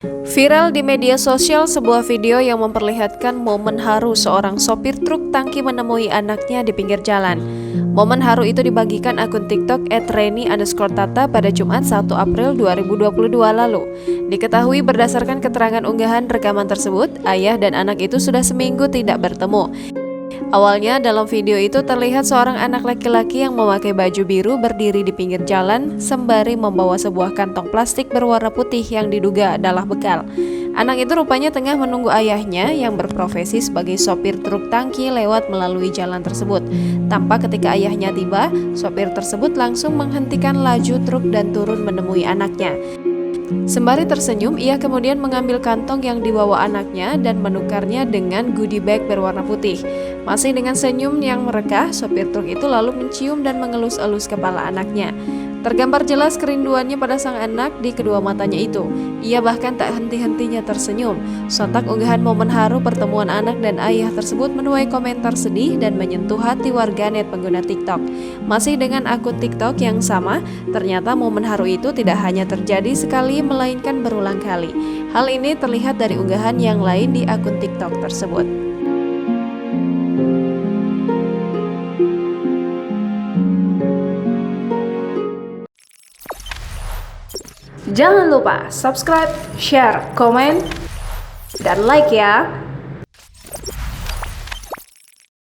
Viral di media sosial sebuah video yang memperlihatkan momen haru seorang sopir truk tangki menemui anaknya di pinggir jalan. Momen haru itu dibagikan akun TikTok @reni_tata pada Jumat 1 April 2022 lalu. Diketahui berdasarkan keterangan unggahan rekaman tersebut, ayah dan anak itu sudah seminggu tidak bertemu. Awalnya dalam video itu terlihat seorang anak laki-laki yang memakai baju biru berdiri di pinggir jalan sembari membawa sebuah kantong plastik berwarna putih yang diduga adalah bekal. Anak itu rupanya tengah menunggu ayahnya yang berprofesi sebagai sopir truk tangki lewat melalui jalan tersebut. Tampak ketika ayahnya tiba, sopir tersebut langsung menghentikan laju truk dan turun menemui anaknya. Sembari tersenyum, ia kemudian mengambil kantong yang dibawa anaknya dan menukarnya dengan goodie bag berwarna putih. Masih dengan senyum yang merekah, sopir truk itu lalu mencium dan mengelus-elus kepala anaknya. Tergambar jelas kerinduannya pada sang anak di kedua matanya itu. Ia bahkan tak henti-hentinya tersenyum. Sontak unggahan momen haru pertemuan anak dan ayah tersebut menuai komentar sedih dan menyentuh hati warganet pengguna TikTok. Masih dengan akun TikTok yang sama, ternyata momen haru itu tidak hanya terjadi sekali melainkan berulang kali. Hal ini terlihat dari unggahan yang lain di akun TikTok tersebut. Jangan lupa subscribe, share, komen, dan like ya.